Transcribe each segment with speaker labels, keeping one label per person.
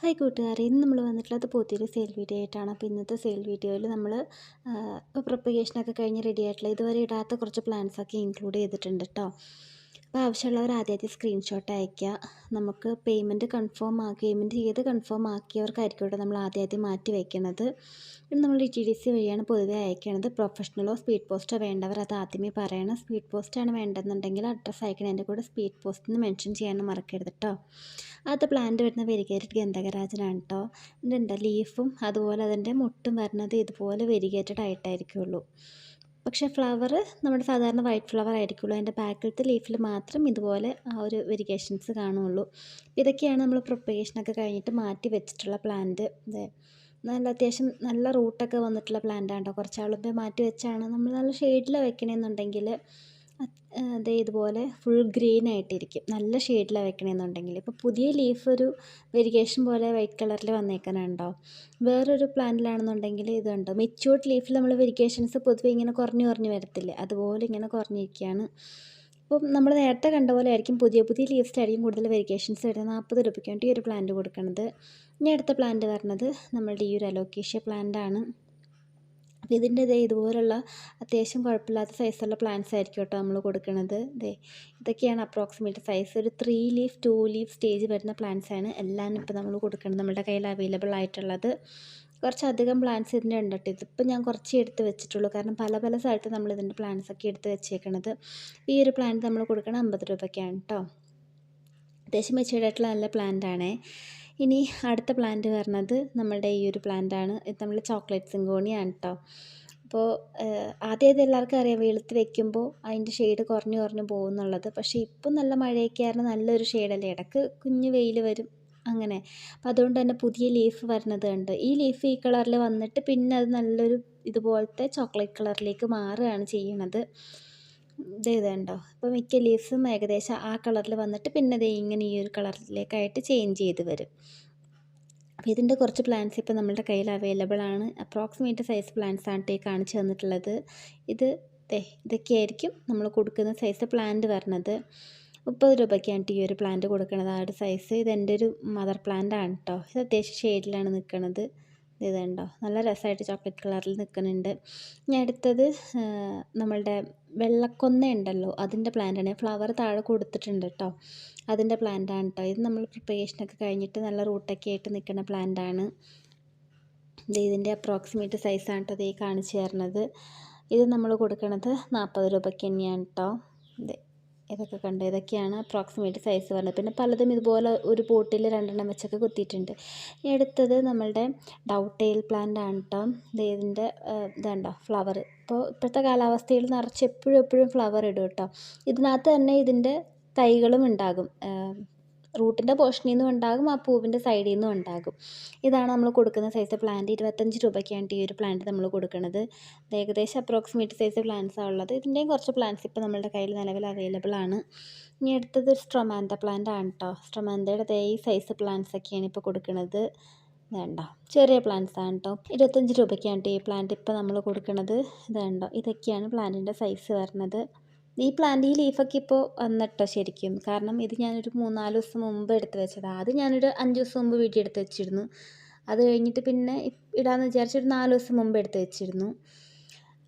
Speaker 1: Hi കൂട്ടുകാരെ, ഇന്ന് നമ്മൾ വന്നിട്ടുള്ളത് പുതിയൊരു സെയിൽ വീഡിയോ ആയിട്ടാണ്. അപ്പോൾ ഇന്നത്തെ സെയിൽ വീഡിയോയിൽ നമ്മൾ പ്രൊപ്പഗേഷനൊക്കെ കഴിഞ്ഞ് റെഡി ആയിട്ടുള്ള ഇതുവരെ ഇടാത്ത കുറച്ച് പ്ലാൻസൊക്കെ ഇൻക്ലൂഡ് ചെയ്തിട്ടുണ്ട് കേട്ടോ. അപ്പോൾ ആവശ്യമുള്ളവർ ആദ്യമായിട്ട് സ്ക്രീൻഷോട്ട് അയയ്ക്കുക. നമുക്ക് പേയ്മെൻറ്റ് ചെയ്ത് കൺഫേം ആക്കിയവർക്കായിരിക്കും കേട്ടോ നമ്മൾ ആദ്യമായിട്ട് മാറ്റി വയ്ക്കുന്നത്. പിന്നെ നമ്മൾ DTDC വഴിയാണ് പൊതുവെ അയക്കുന്നത്. പ്രൊഫഷണലോ സ്പീഡ് പോസ്റ്റോ വേണ്ടവർ അത് ആദ്യമേ പറയണം. സ്പീഡ് പോസ്റ്റാണ് വേണ്ടതെന്നുണ്ടെങ്കിൽ അഡ്രസ്സ് അയക്കണതിൻ്റെ കൂടെ സ്പീഡ് പോസ്റ്റ് എന്ന് മെൻഷൻ ചെയ്യാനും മറക്കരുത് കേട്ടോ. ആദ്യത്തെ പ്ലാന്റ് വരുന്ന വെരിഗേറ്റഡ് ഗന്ധകരാജനാണ് കേട്ടോ. ഇതിൻ്റെ ലീഫും അതുപോലെ അതിൻ്റെ മുട്ടും വരുന്നത് ഇതുപോലെ വെരിഗേറ്റഡ് ആയിട്ടായിരിക്കുള്ളൂ. പക്ഷേ ഫ്ലവർ നമ്മുടെ സാധാരണ വൈറ്റ് ഫ്ലവർ ആയിരിക്കുള്ളൂ. അതിൻ്റെ ബാക്കിലത്തെ ലീഫിൽ മാത്രം ഇതുപോലെ ആ ഒരു വെരിഗേഷൻസ് കാണുള്ളൂ. ഇതൊക്കെയാണ് നമ്മൾ പ്രൊപ്പഗേഷനൊക്കെ കഴിഞ്ഞിട്ട് മാറ്റി വെച്ചിട്ടുള്ള പ്ലാന്റ്. നല്ല അത്യാവശ്യം നല്ല റൂട്ടൊക്കെ വന്നിട്ടുള്ള പ്ലാന്റാണ് കേട്ടോ. കുറച്ചാൾ മുമ്പേ മാറ്റി വെച്ചാണ്. നമ്മൾ നല്ല ഷെയ്ഡിൽ വെക്കണമെന്നുണ്ടെങ്കിൽ ഇതുപോലെ ഫുൾ ഗ്രീൻ ആയിട്ടിരിക്കും. നല്ല ഷെയ്ഡിലാണ് വെക്കണമെന്നുണ്ടെങ്കിൽ. ഇപ്പോൾ പുതിയ ലീഫ് ഒരു വെരിഗേഷൻ പോലെ വൈറ്റ് കളറിൽ വന്നേക്കാനുണ്ടോ. വേറൊരു പ്ലാന്റിലാണെന്നുണ്ടെങ്കിൽ ഇതുണ്ട്. മെച്യൂർഡ് ലീഫിൽ നമ്മൾ വെരിഗേഷൻസ് പൊതുവെ ഇങ്ങനെ കുറഞ്ഞു വരത്തില്ലേ, അതുപോലെ ഇങ്ങനെ കുറഞ്ഞിരിക്കുകയാണ്. അപ്പം നമ്മൾ നേരത്തെ കണ്ട പോലെ ആയിരിക്കും പുതിയ ലീവ്സിലായിരിക്കും കൂടുതൽ വെരിഗേഷൻസ് വരുന്നത്. 40 രൂപയ്ക്കാണ് ഈ ഒരു പ്ലാന്റ് കൊടുക്കുന്നത്. ഇനി അടുത്ത പ്ലാന്റ് വരുന്നത് നമ്മളുടെ ഈ ഒരു അലോക്കേഷ്യ പ്ലാന്റാണ്. അപ്പോൾ ഇതിൻ്റെ ഇതുപോലുള്ള അത്യാവശ്യം കുഴപ്പമില്ലാത്ത സൈസുള്ള പ്ലാന്റ്സ് ആയിരിക്കും കേട്ടോ നമ്മൾ കൊടുക്കുന്നത്. ഇതൊക്കെയാണ് അപ്രോക്സിമേറ്റ് സൈസ്. ഒരു 3 ലീഫ് 2 ലീഫ് സ്റ്റേജ് വരുന്ന പ്ലാന്റ്സാണ് എല്ലാം ഇപ്പോൾ നമ്മൾ കൊടുക്കുന്നത്. നമ്മുടെ കയ്യിൽ അവൈലബിൾ ആയിട്ടുള്ളത് കുറച്ചധികം പ്ലാന്റ്സ് ഇതിൻ്റെ ഉണ്ട് കേട്ടോ. ഇതിപ്പോൾ ഞാൻ കുറച്ച് എടുത്ത് വെച്ചിട്ടുള്ളൂ, കാരണം പല സ്ഥലത്ത് നമ്മൾ ഇതിൻ്റെ പ്ലാന്റ്സൊക്കെ എടുത്ത് വെച്ചേക്കണത്. ഈ ഒരു പ്ലാന്റ് നമ്മൾ കൊടുക്കണം 50 രൂപയ്ക്കാണ് കേട്ടോ. അത്യാവശ്യം മെച്ചൂർഡായിട്ടുള്ള നല്ല പ്ലാന്റാണേ. ഇനി അടുത്ത പ്ലാന്റ് വരുന്നത് നമ്മളുടെ ഈ ഒരു പ്ലാന്റാണ്. ഇത് നമ്മൾ ചോക്ലേറ്റ് സിങ്കോണിയാണ് കേട്ടോ. അപ്പോൾ ആദ്യം എല്ലാവർക്കും അറിയാം വെളുത്ത് വെക്കുമ്പോൾ അതിൻ്റെ ഷെയ്ഡ് കുറഞ്ഞു പോകുന്നുള്ളത്. പക്ഷേ ഇപ്പം നല്ല മഴയൊക്കെ ആയിരുന്നു, നല്ലൊരു ഷെയ്ഡല്ലേ. ഇടയ്ക്ക് കുഞ്ഞ് വെയിൽ വരും അങ്ങനെ. അപ്പോൾ അതുകൊണ്ട് തന്നെ പുതിയ ലീഫ് വരുന്നത് ഉണ്ട്. ഈ ലീഫ് ഈ കളറിൽ വന്നിട്ട് പിന്നെ അത് നല്ലൊരു ഇതുപോലത്തെ ചോക്ലേറ്റ് കളറിലേക്ക് മാറുകയാണ് ചെയ്യണത്. ഇതുണ്ടോ. ഇപ്പോൾ മിക്ക ലീവ്സും ഏകദേശം ആ കളറിൽ വന്നിട്ട് പിന്നെ ഇങ്ങനെ ഈ ഒരു കളറിലേക്കായിട്ട് ചേഞ്ച് ചെയ്ത് വരും. അപ്പോൾ ഇതിൻ്റെ കുറച്ച് പ്ലാന്റ്സ് ഇപ്പോൾ നമ്മുടെ കയ്യിൽ അവൈലബിൾ ആണ്. അപ്രോക്സിമേറ്റ് സൈസ് പ്ലാന്റ്സ് ആണ് ഈ കാണിച്ചു തന്നിട്ടുള്ളത്. ഇതൊക്കെയായിരിക്കും നമ്മൾ കൊടുക്കുന്ന സൈസ് പ്ലാന്റ് വരുന്നത്. 30 രൂപയ്ക്കാണ് ഈ ഒരു പ്ലാന്റ് കൊടുക്കുന്നത്. ആ ഒരു സൈസ്. ഇതെൻ്റെ ഒരു മദർ പ്ലാന്റ് ആണ് കേട്ടോ. ഇത് അത്യാവശ്യം ഷെയ്ഡിലാണ് നിൽക്കുന്നത്. ഇതുണ്ടോ, നല്ല രസമായിട്ട് ചോക്ലേറ്റ് കളറിൽ നിൽക്കുന്നുണ്ട്. ഇനി അടുത്തത് നമ്മളുടെ വെള്ളക്കൊന്ന ഉണ്ടല്ലോ, അതിൻ്റെ പ്ലാന്റാണ്. ഫ്ലവർ താഴെ കൊടുത്തിട്ടുണ്ട് കേട്ടോ. അതിൻ്റെ പ്ലാന്റാണ് കേട്ടോ. ഇത് നമ്മൾ പ്രിപ്പറേഷനൊക്കെ കഴിഞ്ഞിട്ട് നല്ല റൂട്ടൊക്കെ ആയിട്ട് നിൽക്കുന്ന പ്ലാന്റാണ്. ഇതിൻ്റെ അപ്രോക്സിമേറ്റ് സൈസാണ് കേട്ടോ ഈ കാണിച്ചു തരുന്നത്. ഇത് നമ്മൾ കൊടുക്കുന്നത് 40 രൂപയ്ക്ക് തന്നെയാണ് കേട്ടോ. ഇതൊക്കെ കണ്ടോ, ഇതൊക്കെയാണ് അപ്രോക്സിമേറ്റ് സൈസ് വരുന്നത്. പിന്നെ പലതും ഇതുപോലെ ഒരു പോട്ടിൽ 2 വെച്ചൊക്കെ കുത്തിയിട്ടുണ്ട്. ഇനി അടുത്തത് നമ്മളുടെ ഡൗട്ടെയിൽ പ്ലാന്റ് ആണ് കേട്ടോ. ഇതിൻ്റെ ഇതുണ്ടോ ഫ്ലവർ. ഇപ്പോഴത്തെ കാലാവസ്ഥയിൽ നിറച്ച് എപ്പോഴും ഫ്ലവർ ഇടും കേട്ടോ. ഇതിനകത്ത് തന്നെ ഇതിൻ്റെ തൈകളും ഉണ്ടാകും. റൂട്ടിൻ്റെ പോർഷനിൽ നിന്നും ഉണ്ടാകും, ആ പൂവിൻ്റെ സൈഡിൽ നിന്നും ഉണ്ടാകും. ഇതാണ് നമ്മൾ കൊടുക്കുന്ന സൈസ് പ്ലാന്റ്. 25 രൂപയ്ക്കാണ് ഈ ഒരു പ്ലാന്റ് നമ്മൾ കൊടുക്കുന്നത്. ഏകദേശം അപ്രോക്സിമേറ്റ് സൈസ് പ്ലാന്റ്സാണ് ഉള്ളത്. ഇതിൻ്റെയും കുറച്ച് പ്ലാന്റ്സ് ഇപ്പോൾ നമ്മുടെ കയ്യിൽ നിലവിൽ അവൈലബിൾ ആണ്. ഇനി അടുത്തത് സ്ട്രൊമാന്ത പ്ലാന്റ് ആണ് കേട്ടോ. സ്ട്രൊമാന്തയുടെ ഈ സൈസ് പ്ലാന്റ്സൊക്കെയാണ് ഇപ്പോൾ കൊടുക്കുന്നത്. വേണ്ടോ, ചെറിയ പ്ലാന്റ്സ് ആണ് കേട്ടോ. 25 രൂപയ്ക്കാണ് ഈ പ്ലാന്റ് ഇപ്പോൾ നമ്മൾ കൊടുക്കുന്നത്. ഇതുണ്ടോ, ഇതൊക്കെയാണ് പ്ലാന്റിൻ്റെ സൈസ് വരുന്നത്. ഈ ലീഫൊക്കെ ഇപ്പോൾ വന്നിട്ടോ ശരിക്കും. കാരണം ഇത് ഞാനൊരു 3-4 ദിവസം മുമ്പ് എടുത്ത് വെച്ചതാണ്. അത് ഞാനൊരു 5 ദിവസം മുമ്പ് വീട്ടിൽ എടുത്ത് വെച്ചിരുന്നു. അത് കഴിഞ്ഞിട്ട് പിന്നെ ഇടാമെന്ന് വിചാരിച്ചൊരു 4 ദിവസം മുമ്പ് എടുത്ത് വെച്ചിരുന്നു.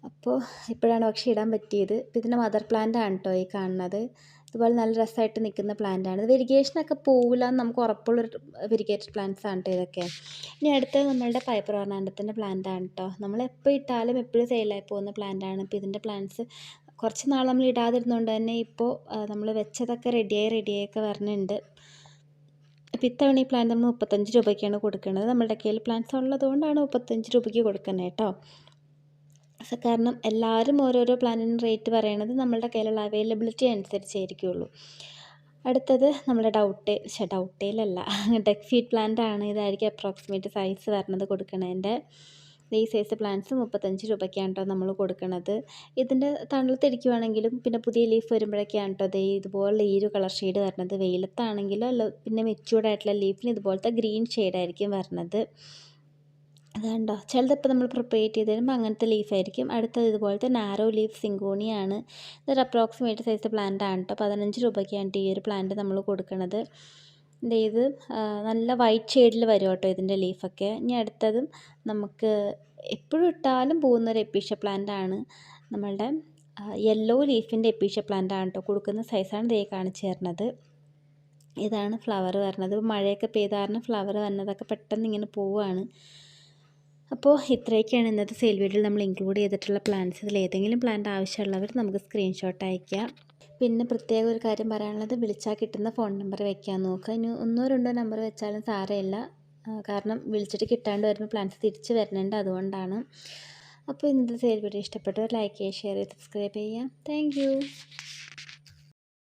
Speaker 1: അപ്പോൾ ഇപ്പോഴാണ് പക്ഷേ ഇടാൻ പറ്റിയത്. ഇപ്പോൾ ഇതിൻ്റെ മദർ പ്ലാന്റ് ആണ് കേട്ടോ ഈ കാണുന്നത്. ഇതുപോലെ നല്ല രസമായിട്ട് നിൽക്കുന്ന പ്ലാന്റാണ്. ഇത് വെരിഗേഷനൊക്കെ പോവില്ല എന്ന് നമുക്ക് ഉറപ്പുള്ളൊരു വെരിഗേറ്റഡ് പ്ലാന്റ്സ് ആണ് കേട്ടോ ഇതൊക്കെ. ഇനി അടുത്തത് നമ്മളുടെ പൈപ്പർ ഓർണാണ്ടത്തിൻ്റെ പ്ലാന്റ് ആണ് കേട്ടോ. നമ്മൾ എപ്പോൾ ഇട്ടാലും എപ്പോഴും സെയിലായി പോകുന്ന പ്ലാന്റാണ്. ഇപ്പോൾ ഇതിൻ്റെ പ്ലാന്റ്സ് കുറച്ച് നാൾ നമ്മൾ ഇടാതിരുന്നതുകൊണ്ട് തന്നെ ഇപ്പോൾ നമ്മൾ വെച്ചതൊക്കെ റെഡിയായൊക്കെ വരുന്നുണ്ട്. അപ്പോൾ ഇത്തവണ ഈ പ്ലാന്റ് നമ്മൾ 35 രൂപയ്ക്കാണ് കൊടുക്കുന്നത്. നമ്മളുടെ കയ്യിൽ പ്ലാന്റ്സ് ഉള്ളതുകൊണ്ടാണ് 35 രൂപയ്ക്ക് കൊടുക്കുന്നത് കേട്ടോ. കാരണം എല്ലാവരും ഓരോരോ പ്ലാന്റിന് റേറ്റ് പറയണത് നമ്മളുടെ കയ്യിലുള്ള അവൈലബിലിറ്റി അനുസരിച്ചായിരിക്കുള്ളൂ. അടുത്തത് നമ്മുടെ ഡൗട്ടെയിലല്ല ഡക്ക് ഫീഡ് പ്ലാന്റ് ആണ്. ഇതായിരിക്കും അപ്രോക്സിമേറ്റ് സൈസ് വരുന്നത് കൊടുക്കണതിൻ്റെ. ഈ സൈസ് പ്ലാന്റ്സ് 35 രൂപയ്ക്കാണ് കേട്ടോ നമ്മൾ കൊടുക്കുന്നത്. ഇതിൻ്റെ തണലത്തിരിക്കുവാണെങ്കിലും പിന്നെ പുതിയ ലീഫ് വരുമ്പോഴൊക്കെയാണ് കേട്ടോ ഇതുപോലെ ഈ ഒരു കളർ ഷെയ്ഡ് വരുന്നത്. വെയിലത്താണെങ്കിലോ പിന്നെ മെച്യൂർഡായിട്ടുള്ള ലീഫിന് ഇതുപോലത്തെ ഗ്രീൻ ഷെയ്ഡായിരിക്കും വരുന്നത്. അതുകൊണ്ടോ ചിലതിപ്പോൾ നമ്മൾ പ്രിപ്പറേറ്റ് ചെയ്ത് തരുമ്പോൾ അങ്ങനത്തെ ലീഫായിരിക്കും. അടുത്തത് ഇതുപോലത്തെ നാരോ ലീഫ് ഇത് നല്ല വൈറ്റ് ഷെയ്ഡിൽ വരും കേട്ടോ ഇതിൻ്റെ ലീഫൊക്കെ. ഇനി അടുത്തതും നമുക്ക് എപ്പോഴും ഇട്ടാലും പോകുന്നൊരു എപ്പീഷ്യ പ്ലാന്റ് ആണ്. നമ്മളുടെ യെല്ലോ ലീഫിൻ്റെ എപ്പീഷ്യ പ്ലാന്റ് ആണ് കേട്ടോ. കൊടുക്കുന്ന സൈസാണ് ദേ കാണിച്ചു തരുന്നത്. ഇതാണ് ഫ്ലവർ വരുന്നത്. മഴയൊക്കെ പെയ്ത കാരണം ഫ്ലവർ വന്നതൊക്കെ പെട്ടെന്ന് ഇങ്ങനെ പോവുകയാണ്. അപ്പോൾ ഇത്രയൊക്കെയാണ് ഇന്നത്തെ സെയിൽ വീഡിയോയിൽ നമ്മൾ ഇൻക്ലൂഡ് ചെയ്തിട്ടുള്ള പ്ലാന്റ്സ്. ഇതിൽ ഏതെങ്കിലും പ്ലാന്റ് ആവശ്യമുള്ളവർ നമുക്ക് സ്ക്രീൻഷോട്ട് അയയ്ക്കാം. പിന്നെ പ്രത്യേക ഒരു കാര്യം പറയാനുള്ളത്, വിളിച്ചാൽ കിട്ടുന്ന ഫോൺ നമ്പർ വെക്കാൻ നോക്കുക. ഇനി 1-2 നമ്പർ വെച്ചാലും സാരമില്ല, കാരണം വിളിച്ചിട്ട് കിട്ടാണ്ട് വരുമ്പോൾ പ്ലാന്റ്സ് തിരിച്ച് വരുന്നുണ്ട്, അതുകൊണ്ടാണ്. അപ്പോൾ ഇന്നത്തെ സെയിൽ വീഡിയോ ഇഷ്ടപ്പെട്ടവർ ലൈക്ക് ചെയ്യുക, ഷെയർ ചെയ്യുക, സബ്സ്ക്രൈബ് ചെയ്യുക. താങ്ക്